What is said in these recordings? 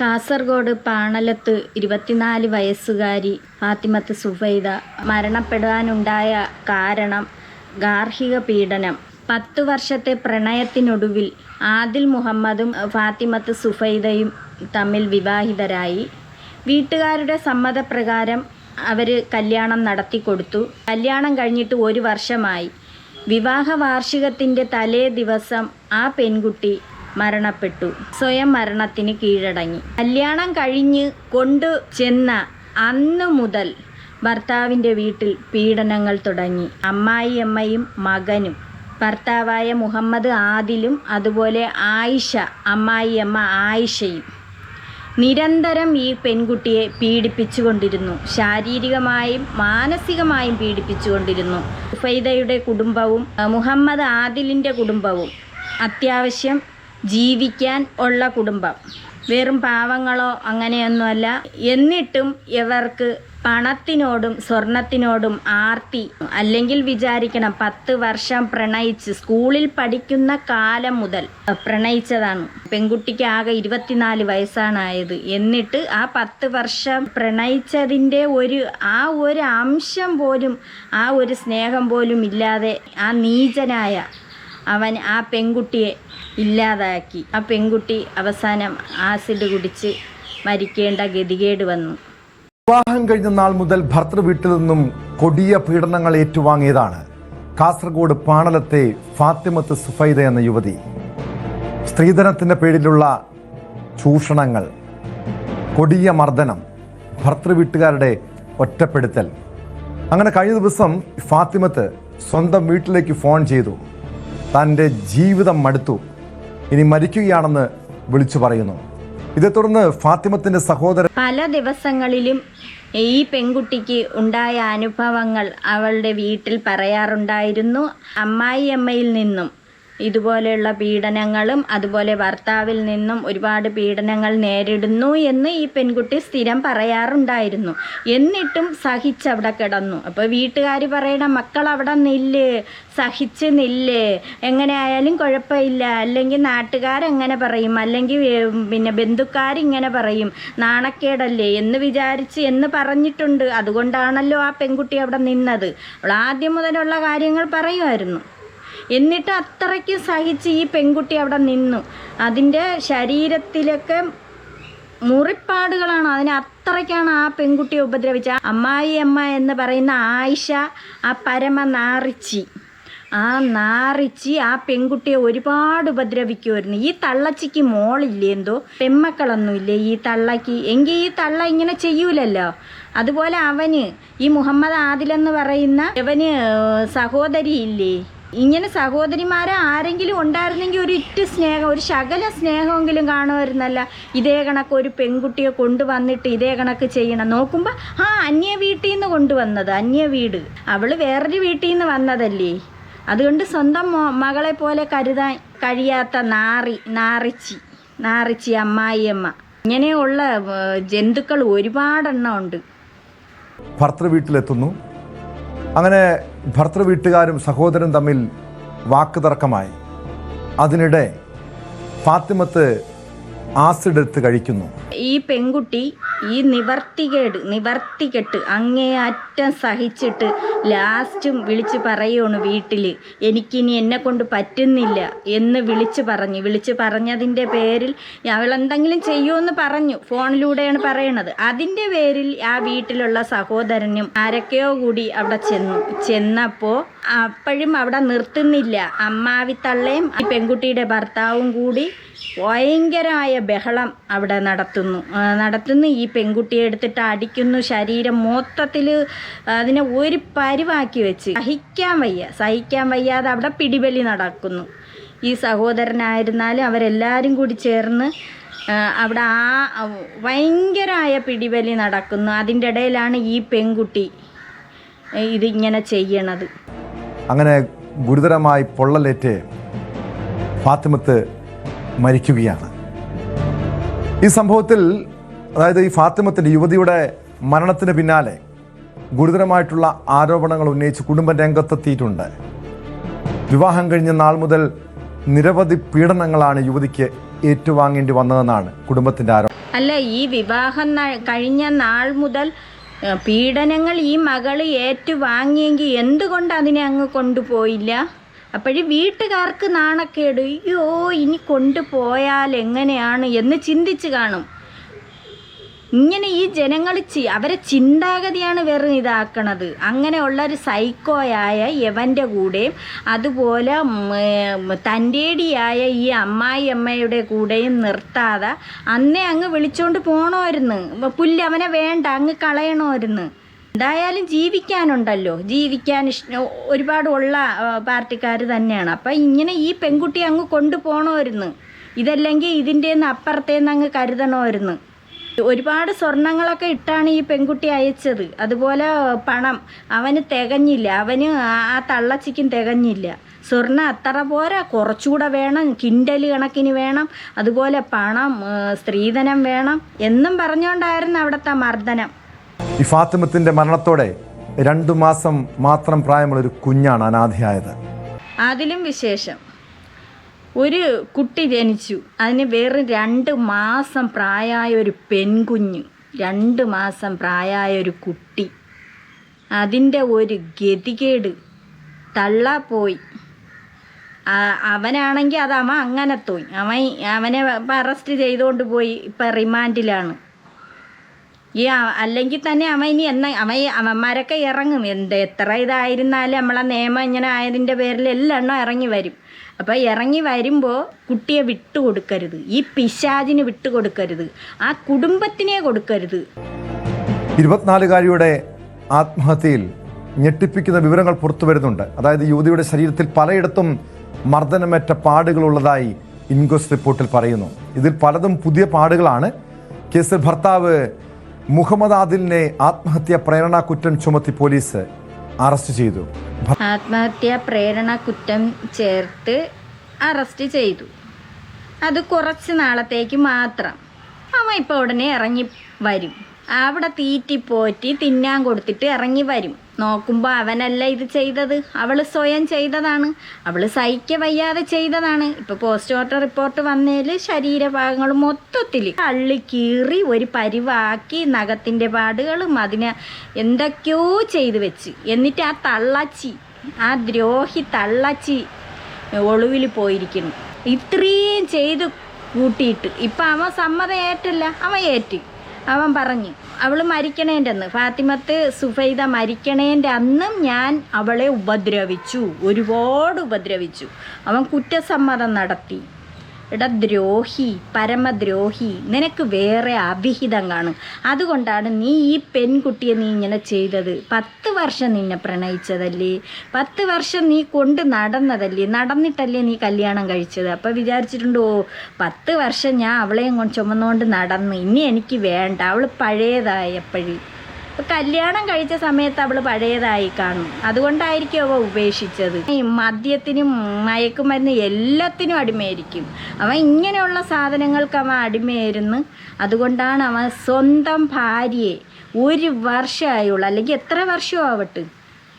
കാസർഗോഡ് പാണലത്ത് 24 വയസ്സുകാരി ഫാത്തിമത്ത് സുഫൈദ മരണപ്പെടാനുണ്ടായ കാരണം ഗാർഹിക പീഡനം. 10 വർഷത്തെ പ്രണയത്തിനൊടുവിൽ ആദിൽ മുഹമ്മദും ഫാത്തിമത്ത് സുഫൈദയും തമ്മിൽ വിവാഹിതരായി. വീട്ടുകാരുടെ സമ്മതപ്രകാരം അവർ കല്യാണം നടത്തിക്കൊടുത്തു. കല്യാണം കഴിഞ്ഞിട്ട് 1 വർഷമായി. വിവാഹ വാർഷികത്തിൻ്റെ തലേ ദിവസം ആ പെൺകുട്ടി മരണപ്പെട്ടു. സ്വയം മരണത്തിന് കീഴടങ്ങി. കല്യാണം കഴിഞ്ഞ് കൊണ്ടു ചെന്ന അന്ന് മുതൽ ഭർത്താവിൻ്റെ വീട്ടിൽ പീഡനങ്ങൾ തുടങ്ങി. അമ്മായിയമ്മയും മകനും, ഭർത്താവായ മുഹമ്മദ് ആദിലും അതുപോലെ ആയിഷ, അമ്മായിയമ്മ ആയിഷയും നിരന്തരം ഈ പെൺകുട്ടിയെ പീഡിപ്പിച്ചുകൊണ്ടിരുന്നു. ശാരീരികമായും മാനസികമായും പീഡിപ്പിച്ചുകൊണ്ടിരുന്നു. സുഫൈദയുടെ കുടുംബവും മുഹമ്മദ് ആദിലിൻ്റെ കുടുംബവും അത്യാവശ്യം ജീവിക്കാൻ ഉള്ള കുടുംബം, വെറും പാവങ്ങളോ അങ്ങനെയൊന്നുമല്ല. എന്നിട്ടും ഇവർക്ക് പണത്തിനോടും സ്വർണത്തിനോടും ആർത്തി. അല്ലെങ്കിൽ വിചാരിക്കണം, 10 വർഷം പ്രണയിച്ച് സ്കൂളിൽ പഠിക്കുന്ന കാലം മുതൽ പ്രണയിച്ചതാണ്. പെൺകുട്ടിക്ക് ആകെ 24 വയസ്സാണായത്. എന്നിട്ട് ആ 10 വർഷം പ്രണയിച്ചതിൻ്റെ ഒരു അംശം പോലും, ആ ഒരു സ്നേഹം പോലും ഇല്ലാതെ ആ നീചനായ അവൻ ആ പെൺകുട്ടിയെ ഇല്ലാതാക്കി. ആ പെൺകുട്ടി അവസാനം ആസിഡ് കുടിച്ച് മരിക്കേണ്ട ഗതികേട് വന്നു. വിവാഹം കഴിഞ്ഞ നാൾ മുതൽ ഭർത്തൃ വീട്ടിൽ നിന്നും കൊടിയ പീഡനങ്ങൾ ഏറ്റുവാങ്ങിയതാണ് കാസർഗോഡ് പാണലത്തെ ഫാത്തിമത്ത് സുഫൈദ എന്ന യുവതി. സ്ത്രീധനത്തിൻ്റെ പേരിലുള്ള ചൂഷണങ്ങൾ, കൊടിയ മർദ്ദനം, ഭർത്തൃ വീട്ടുകാരുടെ ഒറ്റപ്പെടുത്തൽ. അങ്ങനെ കഴിഞ്ഞ ദിവസം ഫാത്തിമത്ത് സ്വന്തം വീട്ടിലേക്ക് ഫോൺ ചെയ്തു. തൻ്റെ ജീവിതം മടുത്തു, ഇനി മരിക്കുകയാണെന്ന് വിളിച്ചു പറയുന്നു. ഇതേ തുടർന്ന് ഫാത്തിമത്തിന്റെ സഹോദരൻ പല ദിവസങ്ങളിലും ഈ പെൺകുട്ടിക്ക് ഉണ്ടായ അനുഭവങ്ങൾ അവളുടെ വീട്ടിൽ പറയാറുണ്ടായിരുന്നു. അമ്മായിയമ്മയിൽ നിന്നും ഇതുപോലെയുള്ള പീഡനങ്ങളും അതുപോലെ ഭർത്താവിൽ നിന്നും ഒരുപാട് പീഡനങ്ങൾ നേരിടുന്നു എന്ന് ഈ പെൺകുട്ടി സ്ഥിരം പറയാറുണ്ടായിരുന്നു. എന്നിട്ടും സഹിച്ചവിടെ കിടന്നു. അപ്പോൾ വീട്ടുകാർ പറയണം, മക്കൾ അവിടെ നില്ല്, സഹിച്ച് നില്ല്, എങ്ങനെ ആയാലും കുഴപ്പമില്ല, അല്ലെങ്കിൽ നാട്ടുകാരെങ്ങനെ പറയും, അല്ലെങ്കിൽ പിന്നെ ബന്ധുക്കാരിങ്ങനെ പറയും, നാണക്കേടല്ലേ എന്ന് വിചാരിച്ച് എന്ന് പറഞ്ഞിട്ടുണ്ട്. അതുകൊണ്ടാണല്ലോ ആ പെൺകുട്ടി അവിടെ നിന്നത്. അവൾ ആദ്യം മുതലുള്ള കാര്യങ്ങൾ പറയുമായിരുന്നു. എന്നിട്ട് അത്രയ്ക്ക് സഹിച്ച് ഈ പെൺകുട്ടി അവിടെ നിന്നു. അതിൻ്റെ ശരീരത്തിലൊക്കെ മുറിപ്പാടുകളാണ്. അതിന് അത്രയ്ക്കാണ് ആ പെൺകുട്ടിയെ ഉപദ്രവിച്ചത്. അമ്മായിയമ്മ എന്ന് പറയുന്ന ആയിഷ, ആ പരമ നാറിച്ചി, ആ പെൺകുട്ടിയെ ഒരുപാട് ഉപദ്രവിക്കുമായിരുന്നു. ഈ തള്ളച്ചിക്ക് മോളില്ലേ, എന്തോ പെമ്മക്കളൊന്നുമില്ലേ ഈ തള്ളക്ക്? എങ്കിൽ ഈ തള്ള ഇങ്ങനെ ചെയ്യൂലല്ലോ. അതുപോലെ അവന്, ഈ മുഹമ്മദ് ആദിലെന്ന് പറയുന്ന അവന് സഹോദരി ഇല്ലേ? ഇങ്ങനെ സഹോദരിമാരെ ആരെങ്കിലും ഉണ്ടായിരുന്നെങ്കിൽ ഒരു ഇറ്റ് സ്നേഹം, ഒരു ശകല സ്നേഹമെങ്കിലും കാണുമായിരുന്നല്ല. ഇതേ കണക്ക് ഒരു പെൺകുട്ടിയെ കൊണ്ടുവന്നിട്ട് ഇതേ കണക്ക് ചെയ്യണം. നോക്കുമ്പോൾ അന്യ വീട്ടിൽ നിന്ന് കൊണ്ടുവന്നത്, അന്യ വീട്, അവൾ വേറൊരു വീട്ടിൽ നിന്ന് വന്നതല്ലേ. അതുകൊണ്ട് സ്വന്തം മകളെ പോലെ കരുതാൻ കഴിയാത്ത നാറിച്ചി അമ്മായിയമ്മ. ഇങ്ങനെയുള്ള ജന്തുക്കൾ ഒരുപാടെണ്ണം ഉണ്ട്. ഭർത്തൃ വീട്ടിലെത്തുന്നു. അങ്ങനെ ഭർത്തൃ വീട്ടുകാരും സഹോദരൻ തമ്മിൽ വാക്കുതർക്കമായി. അതിനിടെ ഫാത്തിമത്ത് ആസിഡ് എടുത്ത് കഴിക്കുന്നു. ഈ പെൺകുട്ടി ഈ നിവർത്തികെട്ട് അങ്ങേയറ്റം സഹിച്ചിട്ട് ലാസ്റ്റും വിളിച്ച് പറയുകയാണ് വീട്ടിൽ, എനിക്കിനി എന്നെ കൊണ്ട് പറ്റുന്നില്ല എന്ന് വിളിച്ച് പറഞ്ഞതിൻ്റെ പേരിൽ അവളെന്തെങ്കിലും ചെയ്യുമെന്ന് പറഞ്ഞു. ഫോണിലൂടെയാണ് പറയണത്. അതിൻ്റെ പേരിൽ ആ വീട്ടിലുള്ള സഹോദരനും ആരൊക്കെയോ കൂടി അവിടെ ചെന്നപ്പോൾ അപ്പോഴും അവിടെ നിർത്തുന്നില്ല. അമ്മാവിത്തള്ളയും ഈ പെൺകുട്ടിയുടെ ഭർത്താവും കൂടി ഭയങ്കരമായ ബഹളം അവിടെ നടത്തുന്നു. ഈ പെൺകുട്ടിയെ എടുത്തിട്ട് അടിക്കുന്നു. ശരീരം മൊത്തത്തിൽ അതിനെ ഒരു പരുവാക്കി വെച്ച് സഹിക്കാൻ വയ്യാതെ അവിടെ പിടിവലി നടക്കുന്നു. ഈ സഹോദരനായിരുന്നാലും അവരെല്ലാവരും കൂടി ചേർന്ന് അവിടെ ഭയങ്കരമായ പിടിവലി നടക്കുന്നു. അതിൻ്റെ ഇടയിലാണ് ഈ പെൺകുട്ടി ഇതിങ്ങനെ ചെയ്യണത്. അങ്ങനെ ഗുരുതരമായി പൊള്ളലേറ്റ് ഫാത്തിമത്ത് മരിക്കുകയാണ്. ഈ സംഭവത്തിൽ, അതായത് ഈ ഫാത്തിമത്തിൻ്റെ യുവതിയുടെ മരണത്തിന് പിന്നാലെ ഗുരുതരമായിട്ടുള്ള ആരോപണങ്ങൾ ഉന്നയിച്ച് കുടുംബം രംഗത്തെത്തിയിട്ടുണ്ട്. വിവാഹം കഴിഞ്ഞ നാൾ മുതൽ നിരവധി പീഡനങ്ങളാണ് യുവതിക്ക് ഏറ്റുവാങ്ങേണ്ടി വന്നതെന്നാണ് കുടുംബത്തിൻ്റെ ആരോപണം. അല്ല, ഈ വിവാഹം കഴിഞ്ഞ നാൾ മുതൽ പീഡനങ്ങൾ ഈ മകള് ഏറ്റുവാങ്ങിയെങ്കിൽ എന്തുകൊണ്ട് അതിനെ അങ്ങ് കൊണ്ടുപോയില്ല? അപ്പോഴും വീട്ടുകാർക്ക് നാണക്കേട്, അയ്യോ ഇനി കൊണ്ടുപോയാൽ എങ്ങനെയാണ് എന്ന് ചിന്തിച്ച് കാണും. ഇങ്ങനെ ഈ ജനങ്ങൾ അവരെ ചിന്താഗതിയാണ് വെറും ഇതാക്കണത്. അങ്ങനെയുള്ളൊരു സൈക്കോയായ യവൻ്റെ കൂടെയും അതുപോലെ തൻ്റേടിയായ ഈ അമ്മായിയമ്മയുടെ കൂടെയും നിർത്താതെ അന്നേ അങ്ങ് വിളിച്ചോണ്ട് പോകണമായിരുന്നു. പുല്ല് അവനെ വേണ്ട, അങ്ങ് കളയണമായിരുന്നു. എന്തായാലും ജീവിക്കാനുണ്ടല്ലോ, ജീവിക്കാൻ ഒരുപാട് ഉള്ള പാർട്ടിക്കാർ തന്നെയാണ്. അപ്പം ഇങ്ങനെ ഈ പെൺകുട്ടി അങ്ങ് കൊണ്ടുപോകണമായിരുന്നു. ഇതല്ലെങ്കിൽ ഇതിൻ്റെ അപ്പുറത്തേന്ന് അങ്ങ് കരുതണമായിരുന്നു. ഒരുപാട് സ്വർണങ്ങളൊക്കെ ഇട്ടാണ് ഈ പെൺകുട്ടി അയച്ചത്. അതുപോലെ പണം അവന് തികഞ്ഞില്ല, അവന് ആ തള്ളച്ചിക്കും തികഞ്ഞില്ല. സ്വർണ്ണം അത്ര പോരാ, കുറച്ചുകൂടെ വേണം, കിൻഡൽ കണക്കിന് വേണം. അതുപോലെ പണം, സ്ത്രീധനം വേണം എന്നും പറഞ്ഞുകൊണ്ടായിരുന്നു അവിടുത്തെ മർദ്ദനം. ഈ ഫാത്തിമത്തിന്റെ മരണത്തോടെ 2 മാസം മാത്രം പ്രായമുള്ളൊരു കുഞ്ഞാണ് അനാഥയായത്. അതിലും വിശേഷം ഒരു കുട്ടി ജനിച്ചു, അതിന് വേറെ 2 മാസം പ്രായമായ ഒരു പെൺകുഞ്ഞ്, 2 മാസം പ്രായമായ ഒരു കുട്ടി. അതിൻ്റെ ഒരു ഗതികേട്. തള്ള പോയി, അവനാണെങ്കിൽ അത് അവൻ അങ്ങനെ തോയി. അവനെ അറസ്റ്റ് ചെയ്തുകൊണ്ട് പോയി, ഇപ്പം റിമാൻഡിലാണ്. അല്ലെങ്കിൽ തന്നെ അവൻ ഇനി അവന്മാരൊക്കെ ഇറങ്ങും. എത്ര ഇതായിരുന്നാലും നമ്മളെ നിയമം ഇങ്ങനെ ആയതിൻ്റെ പേരിൽ എല്ലാം ഇറങ്ങി വരും. അപ്പോൾ ഇറങ്ങി വരുമ്പോൾ കുട്ടിയെ വിട്ടുകൊടുക്കരുത്, ഈ പിശാചിന് വിട്ടുകൊടുക്കരുത്, ആ കുടുംബത്തിനെ കൊടുക്കരുത്. 24-കാരിയുടെ ആത്മഹത്യയിൽ ഞെട്ടിപ്പിക്കുന്ന വിവരങ്ങൾ പുറത്തു വരുന്നുണ്ട്. അതായത് യുവതിയുടെ ശരീരത്തിൽ പലയിടത്തും മർദ്ദനമേറ്റ പാടുകളുള്ളതായി ഇൻക്വസ്റ്റ് റിപ്പോർട്ടിൽ പറയുന്നു. ഇതിൽ പലതും പുതിയ പാടുകളാണ്. കേസിൽ ഭർത്താവ് മുഹമ്മദ് ആദിലിനെ ആത്മഹത്യാ പ്രേരണ കുറ്റം ചുമത്തി പോലീസ് അറസ്റ്റ് ചെയ്തു. ആത്മഹത്യാ പ്രേരണ കുറ്റം ചേർത്ത് അറസ്റ്റ് ചെയ്തു. അത് കുറച്ച് നാളത്തേക്ക് മാത്രം. അവൻ ഇപ്പോൾ ഉടനെ ഇറങ്ങി വരും. അവിടെ തീറ്റിപ്പോറ്റി തിന്നാൻ കൊടുത്തിട്ട് ഇറങ്ങി വരും. നോക്കുമ്പോൾ അവനല്ല ഇത് ചെയ്തത്, അവൾ സ്വയം ചെയ്തതാണ്, അവൾ സഹിക്ക വയ്യാതെ ചെയ്തതാണ്. ഇപ്പോൾ പോസ്റ്റ്മോർട്ടം റിപ്പോർട്ട് വന്നതിൽ ശരീരഭാഗങ്ങൾ മൊത്തത്തിൽ അള്ളി കീറി ഒരു പരിവാക്കി, നഖത്തിൻ്റെ പാടുകളും അതിനെ എന്തൊക്കെയോ ചെയ്ത് വെച്ച്. എന്നിട്ട് ആ തള്ളച്ചി, ആ ദ്രോഹി തള്ളച്ചി ഒളിവിൽ പോയിരിക്കുന്നു. ഇത്രയും ചെയ്ത് കൂട്ടിയിട്ട് ഇപ്പം അവൻ സമ്മതം ഏറ്റില്ല, അവൻ ഏറ്റ്. അവൻ പറഞ്ഞു അവൾ മരിക്കണേൻ്റെ അന്ന്, ഫാത്തിമത്ത് സുഫൈദ മരിക്കണേൻ്റെ അന്നും ഞാൻ അവളെ ഉപദ്രവിച്ചു, ഒരുപാട് ഉപദ്രവിച്ചു. അവൻ കുറ്റസമ്മതം നടത്തി. എടാ ദ്രോഹി, പരമദ്രോഹി, നിനക്ക് വേറെ അവിഹിതം കാണും. അതുകൊണ്ടാണ് നീ ഈ പെൺകുട്ടിയെ നീ ഇങ്ങനെ ചെയ്തത്. 10 വർഷം നിന്നെ പ്രണയിച്ചതല്ലേ, 10 വർഷം നീ കൊണ്ട് നടന്നതല്ലേ, നടന്നിട്ടല്ലേ നീ കല്യാണം കഴിച്ചത്. അപ്പം വിചാരിച്ചിട്ടുണ്ടോ 10 വർഷം ഞാൻ അവളെയും കൊണ്ട് ചുമന്നുകൊണ്ട് നടന്ന്, ഇനി എനിക്ക് വേണ്ട, അവൾ പഴയതായി. എപ്പോഴും കല്യാണം കഴിച്ച സമയത്ത് അവൾ പഴയതായി കാണും. അതുകൊണ്ടായിരിക്കും അവ ഉപേക്ഷിച്ചത്. ഈ മദ്യത്തിനും മയക്കുമരുന്ന് എല്ലാത്തിനും അടിമയായിരിക്കും. അവൻ ഇങ്ങനെയുള്ള സാധനങ്ങൾക്ക് അവൻ അടിമയായിരുന്നു. അതുകൊണ്ടാണ് അവൻ സ്വന്തം ഭാര്യയെ 1 വർഷമായുള്ളൂ, അല്ലെങ്കിൽ എത്ര വർഷമാവട്ടെ,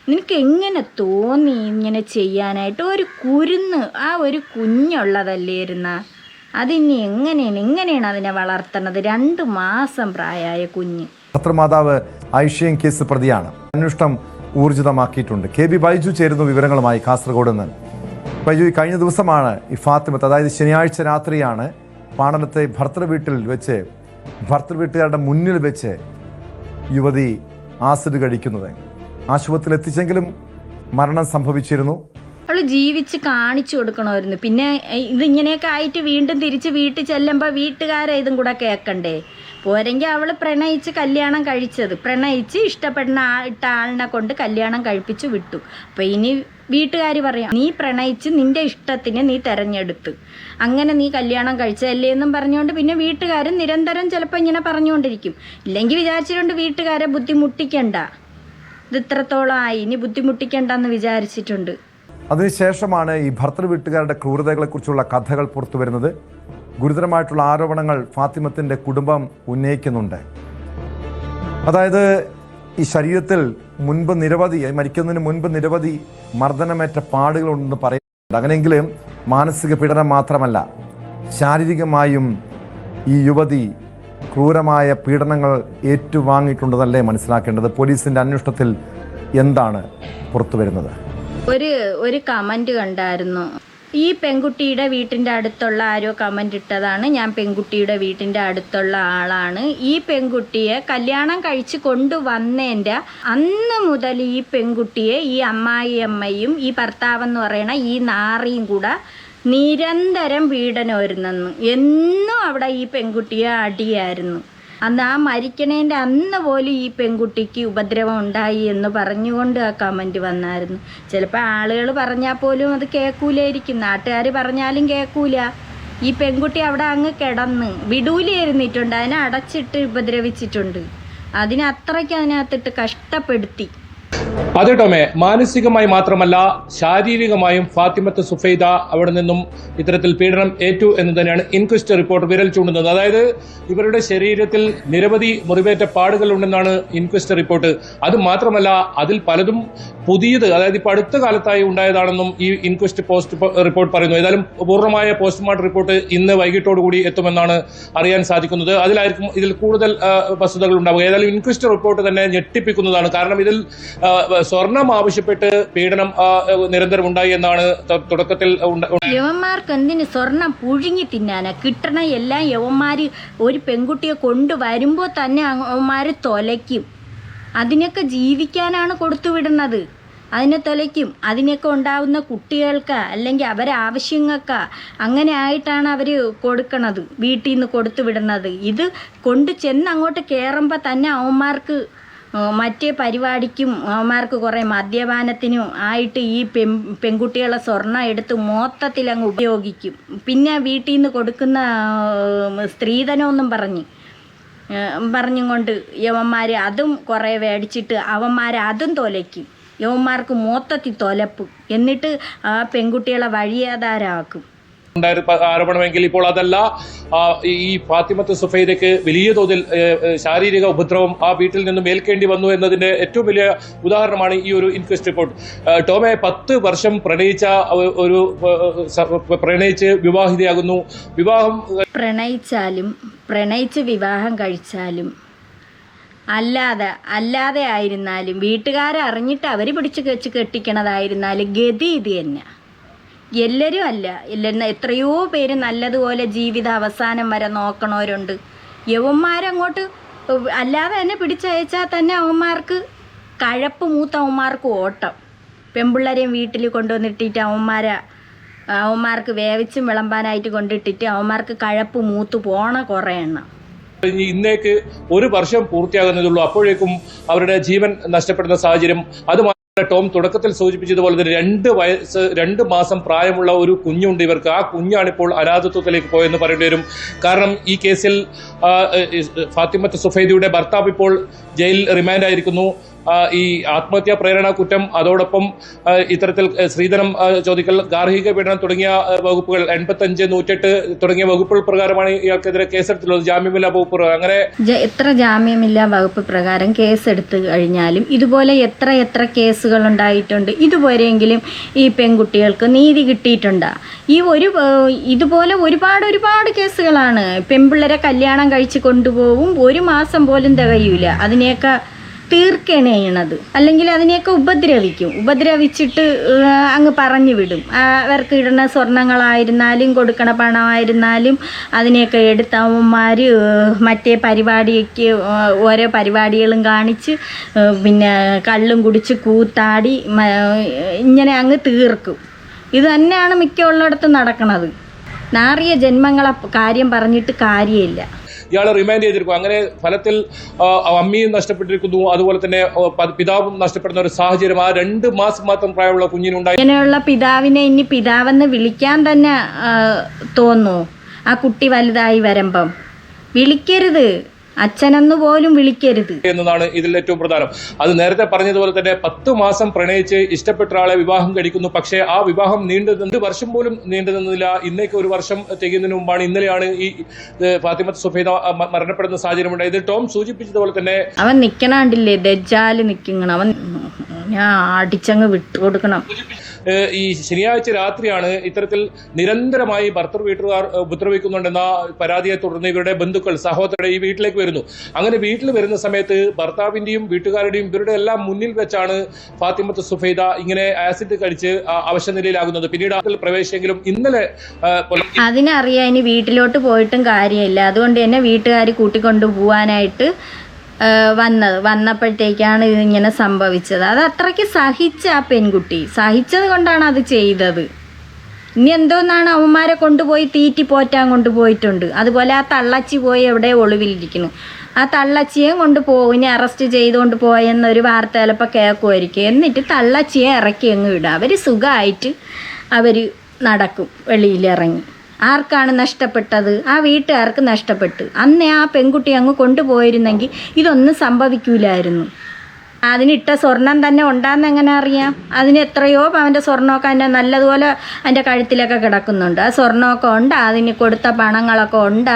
നിനക്ക് എങ്ങനെ തോന്നി ഇങ്ങനെ ചെയ്യാനായിട്ട്? ഒരു കുരുന്ന്, ആ ഒരു കുഞ്ഞുള്ളതല്ലേരുന്ന, അതിനി എങ്ങനെയാണ് അതിനെ വളർത്തണത്? 2 മാസം പ്രായമായ കുഞ്ഞ്. പത്രമാതാവ് ഐഷയും കേസ് പ്രതിയാണ്. അന്വേഷണം ഊർജിതമാക്കിയിട്ടുണ്ട്. KB ബൈജു ചേരുന്നു വിവരങ്ങളുമായി കാസർഗോഡ് നിന്ന്. ബൈജു, കഴിഞ്ഞ ദിവസമാണ് ഈ ഫാത്തിമത്ത്, അതായത് ശനിയാഴ്ച രാത്രിയാണ് പാണലത്തെ ഭർത്തൃവീട്ടുകാരുടെ മുന്നിൽ വെച്ച് യുവതി ആസിഡ് കഴിക്കുന്നത്. ആശുപത്രിയിൽ എത്തിച്ചെങ്കിലും മരണം സംഭവിച്ചിരുന്നു. അവൾ ജീവിച്ച് കാണിച്ചു കൊടുക്കണമായിരുന്നു. പിന്നെ ഇതിങ്ങനെയൊക്കെ ആയിട്ട് വീണ്ടും തിരിച്ച് വീട്ടിൽ ചെല്ലുമ്പോൾ വീട്ടുകാരെ ഇതും കൂടെ കേൾക്കണ്ടേ? പോരെങ്കിൽ അവൾ പ്രണയിച്ച് കല്യാണം കഴിച്ചത്, പ്രണയിച്ച് ഇഷ്ടപ്പെടുന്ന ആളിനെ കൊണ്ട് കല്യാണം കഴിപ്പിച്ച് വിട്ടു. അപ്പോൾ ഇനി വീട്ടുകാർ പറയാം, നീ പ്രണയിച്ച് നിൻ്റെ ഇഷ്ടത്തിന് നീ തിരഞ്ഞെടുത്ത്, അങ്ങനെ നീ കല്യാണം കഴിച്ചതല്ലേ എന്നും പറഞ്ഞുകൊണ്ട് പിന്നെ വീട്ടുകാരും നിരന്തരം ചിലപ്പോൾ ഇങ്ങനെ പറഞ്ഞുകൊണ്ടിരിക്കും. ഇല്ലെങ്കിൽ വിചാരിച്ചിട്ടുണ്ട് വീട്ടുകാരെ ബുദ്ധിമുട്ടിക്കണ്ട, ഇത് ഇത്രത്തോളം ആയി, ഇനി ബുദ്ധിമുട്ടിക്കണ്ടെന്ന് വിചാരിച്ചിട്ടുണ്ട്. അതിനുശേഷമാണ് ഈ ഭർത്തൃവീട്ടുകാരുടെ ക്രൂരതകളെക്കുറിച്ചുള്ള കഥകൾ പുറത്തു വരുന്നത്. ഗുരുതരമായിട്ടുള്ള ആരോപണങ്ങൾ ഫാത്തിമത്തിൻ്റെ കുടുംബം ഉന്നയിക്കുന്നുണ്ട്. അതായത് ഈ ശരീരത്തിൽ മരിക്കുന്നതിന് മുൻപ് നിരവധി മർദ്ദനമേറ്റ പാടുകളുണ്ടെന്ന് പറയുന്നുണ്ട്. അങ്ങനെയെങ്കിലും മാനസിക പീഡനം മാത്രമല്ല, ശാരീരികമായും ഈ യുവതി ക്രൂരമായ പീഡനങ്ങൾ ഏറ്റുവാങ്ങിയിട്ടുണ്ടെന്നല്ലേ മനസ്സിലാക്കേണ്ടത്? പോലീസിൻ്റെ അന്വേഷണത്തിൽ എന്താണ് പുറത്തു വരുന്നത്? ഒരു കമൻറ്റ് കണ്ടായിരുന്നു. ഈ പെൺകുട്ടിയുടെ വീട്ടിൻ്റെ അടുത്തുള്ള ആരോ കമൻ്റ് ഇട്ടതാണ്. ഞാൻ പെൺകുട്ടിയുടെ വീട്ടിൻ്റെ അടുത്തുള്ള ആളാണ്. ഈ പെൺകുട്ടിയെ കല്യാണം കഴിച്ച് കൊണ്ടുവന്നതിൻ്റെ അന്ന് മുതൽ ഈ പെൺകുട്ടിയെ ഈ അമ്മായിയമ്മയും ഈ ഭർത്താവെന്ന് പറയണ ഈ നാറിയും കൂടെ നിരന്തരം പീഡനമായിരുന്നു. എന്നും അവിടെ ഈ പെൺകുട്ടിയെ അടിയായിരുന്നു. അന്ന് ആ മരിക്കണേൻ്റെ അന്ന് പോലും ഈ പെൺകുട്ടിക്ക് ഉപദ്രവം ഉണ്ടായി എന്ന് പറഞ്ഞുകൊണ്ട് ആ കമൻറ്റ് വന്നായിരുന്നു. ചിലപ്പോൾ ആളുകൾ പറഞ്ഞാൽ പോലും അത് കേൾക്കൂലായിരിക്കും, നാട്ടുകാർ പറഞ്ഞാലും കേൾക്കൂല. ഈ പെൺകുട്ടി അവിടെ അങ്ങ് കിടന്ന് വിടൂലിയിരുന്നിട്ടുണ്ട്, അതിനെ അടച്ചിട്ട് ഉപദ്രവിച്ചിട്ടുണ്ട്. അത്രയ്ക്ക് അതിനകത്തിട്ട് കഷ്ടപ്പെടുത്തി. അതെ ടോമേ, മാനസികമായി മാത്രമല്ല ശാരീരികമായും ഫാത്തിമത്ത് സുഫൈദ അവിടെ നിന്നും ഇത്തരത്തിൽ പീഡനം ഏറ്റു എന്ന് തന്നെയാണ് ഇൻക്വസ്റ്റ് റിപ്പോർട്ട് വിരൽ ചൂണ്ടുന്നത്. അതായത് ഇവരുടെ ശരീരത്തിൽ നിരവധി മുറിവേറ്റ പാടുകൾ ഉണ്ടെന്നാണ് ഇൻക്വസ്റ്റ് റിപ്പോർട്ട്. അത് മാത്രമല്ല അതിൽ പലതും പുതിയത്, അതായത് ഇപ്പോൾ അടുത്ത കാലത്തായി ഉണ്ടായതാണെന്നും ഈ ഇൻക്വസ്റ്റ് റിപ്പോർട്ട് പറയുന്നു. ഏതായാലും പൂർണ്ണമായ പോസ്റ്റ്മോർട്ടം റിപ്പോർട്ട് ഇന്ന് വൈകിട്ടോടുകൂടി എത്തുമെന്നാണ് അറിയാൻ സാധിക്കുന്നത്. അതിലായിരിക്കും ഇതിൽ കൂടുതൽ വസ്തുതകൾ ഉണ്ടാവുക. ഏതായാലും ഇൻക്വസ്റ്റ് റിപ്പോർട്ട് തന്നെ ഞെട്ടിപ്പിക്കുന്നതാണ്. കാരണം ഇതിൽ സ്വർണം ആവശ്യപ്പെട്ട് പീഡനം നിരന്തരം ഉണ്ടായി എന്നാണ് തുടക്കത്തിൽ. യവന്മാർക്ക് എന്തിന് സ്വർണം പുഴുങ്ങി തിന്നാനാ? കിട്ടണ എല്ലാം യവന്മാര് ഒരു പെൺകുട്ടിയെ കൊണ്ടുവരുമ്പോൾ തന്നെ യവന്മാര് തൊലയ്ക്കും. അതിനൊക്കെ ജീവിക്കാനാണ് കൊടുത്തുവിടുന്നത്. അതിനെ തൊലയ്ക്കും. അതിനൊക്കെ ഉണ്ടാവുന്ന കുട്ടികൾക്ക് അല്ലെങ്കിൽ അവരെ ആവശ്യങ്ങൾക്ക് അങ്ങനെ ആയിട്ടാണ് അവർ കൊടുക്കണത്, വീട്ടിൽ നിന്ന് കൊടുത്തു വിടുന്നത്. ഇത് കൊണ്ട് ചെന്ന് അങ്ങോട്ട് കയറുമ്പോൾ തന്നെ അവന്മാർക്ക് മറ്റേ പരിപാടിക്കും അവന്മാർക്ക് കുറേ മദ്യപാനത്തിനും ആയിട്ട് ഈ പെൺകുട്ടികളെ സ്വർണ്ണം എടുത്ത് മൊത്തത്തിൽ അങ്ങ് ഉപയോഗിക്കും. പിന്നെ വീട്ടിൽ നിന്ന് കൊടുക്കുന്ന സ്ത്രീധനമൊന്നും പറഞ്ഞും കൊണ്ട് യവന്മാർ അതും കുറേ മേടിച്ചിട്ട് അവന്മാർ അതും തൊലയ്ക്കും. യവന്മാർക്ക് മൊത്തത്തിൽ തൊലപ്പ്. എന്നിട്ട് ആ പെൺകുട്ടികളെ വഴിയാധാരമാക്കും. ആരോപണമെങ്കിൽ ഇപ്പോൾ അതല്ല, ഈ ഫാത്തിമത്ത് സുഫൈദയ്ക്ക് വലിയ തോതിൽ ശാരീരിക ഉപദ്രവം ആ വീട്ടിൽ നിന്നും ഏൽക്കേണ്ടി വന്നു എന്നതിന്റെ ഏറ്റവും വലിയ ഉദാഹരണമാണ് ഈ ഒരു ഇൻക്വസ്റ്റ് റിപ്പോർട്ട്. ടോമെ 10 വർഷം പ്രണയിച്ച് വിവാഹിതയാകുന്നു. പ്രണയിച്ച് വിവാഹം കഴിച്ചാലും അല്ലാതെ ആയിരുന്നാലും വീട്ടുകാരെ അറിഞ്ഞിട്ട് അവർ പിടിച്ച് വെച്ച് കെട്ടിക്കണതായിരുന്നാലും ഗതി ഇത് തന്നെ. എല്ലാവരും അല്ല, എത്രയോ പേര് നല്ലതുപോലെ ജീവിത അവസാനം വരെ നോക്കണവരുണ്ട്. യവന്മാരങ്ങോട്ട് അല്ലാതെ തന്നെ പിടിച്ചയച്ചാൽ തന്നെ അവന്മാർക്ക് കഴപ്പ് മൂത്ത അവന്മാർക്ക് ഓട്ടം. പെൺപിള്ളേരെയും വീട്ടിൽ കൊണ്ടുവന്നിട്ടിട്ട് അവന്മാർക്ക് വേവിച്ചും വിളമ്പാനായിട്ട് കൊണ്ടിട്ടിട്ട് അവന്മാർക്ക് കഴപ്പ് മൂത്ത് പോണ കുറേ എണ്ണം. ഇന്നേക്ക് 1 വർഷം പൂർത്തിയാകുന്നതുള്ളൂ. അപ്പോഴേക്കും അവരുടെ ജീവൻ നഷ്ടപ്പെടുന്ന സാഹചര്യം. അത് ടോം തുടക്കത്തിൽ സൂചിപ്പിച്ചതുപോലെ തന്നെ 2 വയസ്സ് 2 മാസം പ്രായമുള്ള ഒരു കുഞ്ഞുണ്ട് ഇവർക്ക്. ആ കുഞ്ഞാണിപ്പോൾ അനാഥത്വത്തിലേക്ക് പോയെന്ന് പറയേണ്ടി വരും. കാരണം ഈ കേസിൽ ഫാത്തിമത്ത് സുഫൈദയുടെ ഭർത്താവ് ഇപ്പോൾ ജയിലിൽ റിമാൻഡായിരിക്കുന്നു. ഈ ആത്മഹത്യാ പ്രേരണ കുറ്റം, അതോടൊപ്പം ഇത്തരത്തിൽ സ്ത്രീധനം ചോദിക്കൽ, ഗാർഹിക പീഡനം തുടങ്ങിയ വകുപ്പുകൾ 85, 108 തുടങ്ങിയ വകുപ്പുകൾ പ്രകാരമാണ് ഇയാൾക്കെതിരെ കേസെടുത്തുള്ളത്. ജാമ്യമില്ലാ വകുപ്പ് പ്രകാരം. അങ്ങനെ എത്ര ജാമ്യമില്ലാ വകുപ്പ് പ്രകാരം കേസെടുത്തു കഴിഞ്ഞാലും ഇതുപോലെ എത്ര കേസുകൾ ഉണ്ടായിട്ടുണ്ട്. ഇതുവരെയെങ്കിലും ഈ പെൺകുട്ടികൾക്ക് നീതി കിട്ടിയിട്ടുണ്ടോ? ഇതുപോലെ ഒരുപാട് കേസുകളാണ്. പെൺപിള്ളേരെ കല്യാണം കഴിച്ച് കൊണ്ടുപോകും, 1 മാസം പോലും തികയൂല, അതിനെയൊക്കെ തീർക്കുകയാണ് ചെയ്യണത്. അല്ലെങ്കിൽ അതിനെയൊക്കെ ഉപദ്രവിച്ചിട്ട് അങ്ങ് പറഞ്ഞു വിടും. അവർക്ക് ഇടുന്ന സ്വർണ്ണങ്ങളായിരുന്നാലും കൊടുക്കണ പണമായിരുന്നാലും അതിനെയൊക്കെ എടുത്ത് അവന്മാർ മറ്റേ പരിപാടിക്ക് ഓരോ പരിപാടികളും കാണിച്ച് പിന്നെ കള്ളും കുടിച്ച് കൂത്താടി ഇങ്ങനെ അങ്ങ് തീർക്കും. ഇത് തന്നെയാണ് മിക്ക ഉള്ളിടത്തും നടക്കണത്. നാറിയ ജന്മങ്ങളെ കാര്യം പറഞ്ഞിട്ട് കാര്യമില്ല. ഇയാളെ റിമാൻഡ് ചെയ്തിരിക്കും. അങ്ങനെ ഫലത്തിൽ അമ്മയും നഷ്ടപ്പെട്ടിരിക്കുന്നു, അതുപോലെ തന്നെ പിതാവും നഷ്ടപ്പെടുന്ന ഒരു സാഹചര്യം ആ 2 മാസം മാത്രം പ്രായമുള്ള കുഞ്ഞിനുണ്ടായി. ഇങ്ങനെയുള്ള പിതാവിനെ ഇനി പിതാവെന്ന് വിളിക്കാൻ തന്നെ തോന്നുന്നു. ആ കുട്ടി വലുതായി വരുമ്പം വിളിക്കരുത്, അച്ഛനെന്ന് പോലും വിളിക്കരുത് എന്നതാണ് ഇതിൽ ഏറ്റവും പ്രധാനം. അത് നേരത്തെ പറഞ്ഞതുപോലെ തന്നെ 10 മാസം പ്രണയിച്ച് ഇഷ്ടപ്പെട്ട ഒരാളെ വിവാഹം കഴിക്കുന്നു. പക്ഷേ ആ വിവാഹം 2 വർഷം പോലും നീണ്ടു നിന്നില്ല. ഇന്നേക്ക് 1 വർഷം തികയുന്നതിന് മുമ്പാണ്, ഇന്നലെയാണ് ഈ ഫാത്തിമത്ത് സുഫൈദ മരണപ്പെടുന്ന സാഹചര്യം ഉണ്ടായത്. ടോം സൂചിപ്പിച്ചതുപോലെ തന്നെ അവൻ നിക്കണണ്ടില്ലേ, ദജ്ജാല് നിക്കണം, അവൻ ഞാൻ അടിച്ചങ്ങ് വിട്ടുകൊടുക്കണം. ഈ ശനിയാഴ്ച രാത്രിയാണ് ഇത്തരത്തിൽ നിരന്തരമായി ഭർത്തൃ വീട്ടുകാർ ഉപദ്രവിക്കുന്നുണ്ടെന്ന പരാതിയെ തുടർന്ന് ഇവരുടെ ബന്ധുക്കൾ സഹോദരരുടെ ഈ വീട്ടിലേക്ക് വരുന്നു. അങ്ങനെ വീട്ടിൽ വരുന്ന സമയത്ത് ഭർത്താവിന്റെയും വീട്ടുകാരുടെയും ഇവരുടെ എല്ലാം മുന്നിൽ വെച്ചാണ് ഫാത്തിമത്ത് സുഫൈദ ഇങ്ങനെ ആസിഡ് കഴിച്ച് അവശനിലയിലാകുന്നത്. പിന്നീട് അതിൽ പ്രവേശിച്ചെങ്കിലും ഇന്നലെ അതിനറിയാം ഇനി വീട്ടിലോട്ട് പോയിട്ടും കാര്യമില്ല. അതുകൊണ്ട് തന്നെ വീട്ടുകാർ കൂട്ടിക്കൊണ്ടു പോവാനായിട്ട് വന്നപ്പോഴത്തേക്കാണ് ഇതിങ്ങനെ സംഭവിച്ചത്. അത് അത്രയ്ക്ക് സഹിച്ച ആ പെൺകുട്ടി സഹിച്ചത് കൊണ്ടാണ് അത് ചെയ്തത്. ഇനി എന്തോന്നാണ് അവന്മാരെ കൊണ്ടുപോയി തീറ്റി പോറ്റാൻ കൊണ്ടുപോയിട്ടുണ്ട്. അതുപോലെ ആ തള്ളച്ചി പോയി എവിടെ ഒളിവിലിരിക്കുന്നു. ആ തള്ളച്ചിയെ കൊണ്ടുപോകും, ഇനി അറസ്റ്റ് ചെയ്തുകൊണ്ട് പോയെന്നൊരു വാർത്ത ചിലപ്പോൾ കേൾക്കുമായിരിക്കും. എന്നിട്ട് തള്ളച്ചിയെ ഇറക്കി അങ്ങ് വിടുക. അവർ സുഖമായിട്ട് അവർ നടക്കും വെളിയിലിറങ്ങി. ആർക്കാണ് നഷ്ടപ്പെട്ടത്? ആ വീട്ടുകാർക്ക് നഷ്ടപ്പെട്ടു. അന്നേ ആ പെൺകുട്ടി അങ്ങ് കൊണ്ടുപോയിരുന്നെങ്കിൽ ഇതൊന്നും സംഭവിക്കൂലായിരുന്നു. അതിനിട്ട സ്വർണം തന്നെ ഉണ്ടാകുന്ന എങ്ങനെ അറിയാം? അതിന് എത്രയോ അവൻ്റെ സ്വർണ്ണമൊക്കെ അതിൻ്റെ നല്ലതുപോലെ അതിൻ്റെ കഴുത്തിലൊക്കെ കിടക്കുന്നുണ്ട്. ആ സ്വർണ്ണമൊക്കെ ഉണ്ട്, അതിന് കൊടുത്ത പണങ്ങളൊക്കെ ഉണ്ട്.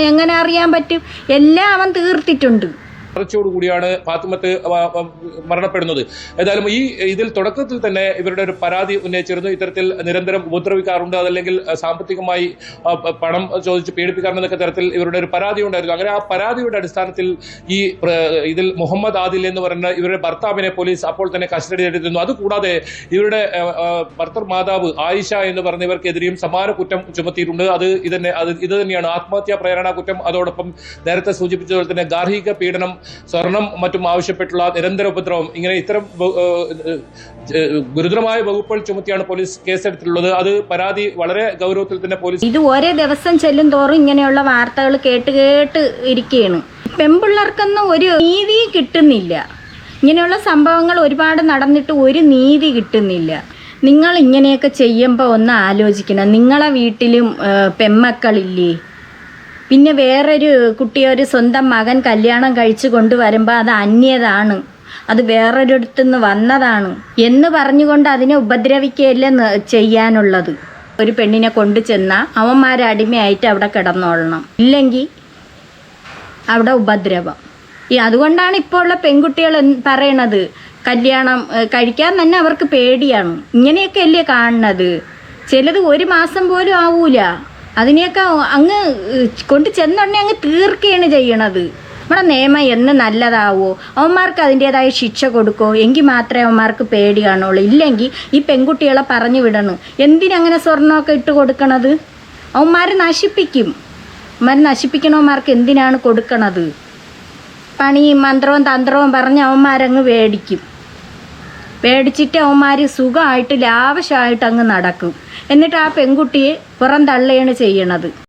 എങ്ങനെ അറിയാൻ പറ്റും? എല്ലാം അവൻ തീർത്തിട്ടുണ്ട്. കൂടിയാണ് ഫാത്തിമത്ത് മരണപ്പെടുന്നത്. ഏതായാലും ഇതിൽ തുടക്കത്തിൽ തന്നെ ഇവരുടെ ഒരു പരാതി ഉന്നയിച്ചിരുന്നു. ഇത്തരത്തിൽ നിരന്തരം ഉപദ്രവിക്കാറുണ്ട്, അതല്ലെങ്കിൽ സാമ്പത്തികമായി പണം ചോദിച്ച് പീഡിപ്പിക്കാറുണ്ടെന്നൊക്കെ തരത്തിൽ ഇവരുടെ ഒരു പരാതി ഉണ്ടായിരുന്നു. അങ്ങനെ ആ പരാതിയുടെ അടിസ്ഥാനത്തിൽ ഇതിൽ മുഹമ്മദ് ആദിൽ എന്ന് പറയുന്ന ഇവരുടെ ഭർത്താവിനെ പോലീസ് അപ്പോൾ തന്നെ കസ്റ്റഡിയിലെടുത്തിരുന്നു. അതുകൂടാതെ ഇവരുടെ ഭർത്തൃ മാതാവ് ആയിഷ എന്ന് പറഞ്ഞവർക്കെതിരെയും സമാന കുറ്റം ചുമത്തിയിട്ടുണ്ട്. ഇത് തന്നെയാണ് ആത്മഹത്യാ പ്രേരണ കുറ്റം. അതോടൊപ്പം നേരത്തെ സൂചിപ്പിച്ചതുപോലെ തന്നെ ഗാർഹിക പീഡനം, സ്വർണം മറ്റും ആവശ്യപ്പെട്ടുള്ള നിരന്തര ഉപദ്രവം, ഇങ്ങനെ ഇത്തരം ഗുരുതരമായ വകുപ്പുകൾ ചുമത്തിയാണ് പോലീസ് കേസെടുത്തിട്ടുള്ളത്. അത് പരാതി വളരെ ഗൗരവത്തിൽ തന്നെ പോലീസ് ഇത് ഓരോ ദിവസം ചെല്ലും തോറും ഇങ്ങനെയുള്ള വാർത്തകൾ കേട്ട് ഇരിക്കുകയാണ്. പെൺപിള്ളേർക്കൊന്നും ഒരു നീതി കിട്ടുന്നില്ല. ഇങ്ങനെയുള്ള സംഭവങ്ങൾ ഒരുപാട് നടന്നിട്ട് ഒരു നീതി കിട്ടുന്നില്ല. നിങ്ങൾ ഇങ്ങനെയൊക്കെ ചെയ്യുമ്പോൾ ഒന്ന് ആലോചിക്കണം. നിങ്ങളെ വീട്ടിലും പെൺമക്കളില്ലേ? പിന്നെ വേറൊരു കുട്ടിയൊരു സ്വന്തം മകൻ കല്യാണം കഴിച്ചു കൊണ്ടുവരുമ്പോൾ അത് അന്യതാണ്, അത് വേറൊരിടത്തുനിന്ന് വന്നതാണ് എന്ന് പറഞ്ഞുകൊണ്ട് അതിനെ ഉപദ്രവിക്കുകയല്ല ചെയ്യാനുള്ളത്. ഒരു പെണ്ണിനെ കൊണ്ടു ചെന്നാൽ അവന്മാരെ അടിമയായിട്ട് അവിടെ കിടന്നോളണം, ഇല്ലെങ്കിൽ അവിടെ ഉപദ്രവം. അതുകൊണ്ടാണ് ഇപ്പോൾ ഉള്ള പെൺകുട്ടികൾ പറയണത് കല്യാണം കഴിക്കാൻ തന്നെ അവർക്ക് പേടിയാണ്. ഇങ്ങനെയൊക്കെ അല്ലേ കാണുന്നത്? ചിലത് ഒരു മാസം പോലും ആവൂല, അതിനെയൊക്കെ അങ്ങ് കൊണ്ട് ചെന്നുടനെ അങ്ങ് തീർക്കുകയാണ് ചെയ്യണത്. നമ്മുടെ നിയമം എന്ന് നല്ലതാവോ? അവന്മാർക്ക് അതിൻ്റേതായ ശിക്ഷ കൊടുക്കോ? എങ്കിൽ മാത്രമേ അവന്മാർക്ക് പേടി കാണുള്ളൂ. ഇല്ലെങ്കിൽ ഈ പെൺകുട്ടികളെ പറഞ്ഞു വിടണം. എന്തിനങ്ങനെ സ്വർണ്ണമൊക്കെ ഇട്ട് കൊടുക്കണത്? അവന്മാർ നശിപ്പിക്കും. അവന്മാർ നശിപ്പിക്കണവന്മാർക്ക് എന്തിനാണ് കൊടുക്കണത്? പണിയും മന്ത്രവും തന്ത്രവും പറഞ്ഞ് അവന്മാരങ്ങ് പേടിച്ചിട്ട് അവന്മാർ സുഖമായിട്ട് ലാവശ്യമായിട്ട് അങ്ങ് നടക്കും. എന്നിട്ട് ആ പെൺകുട്ടിയെ പുറന്തള്ളുകയാണ് ചെയ്യണത്.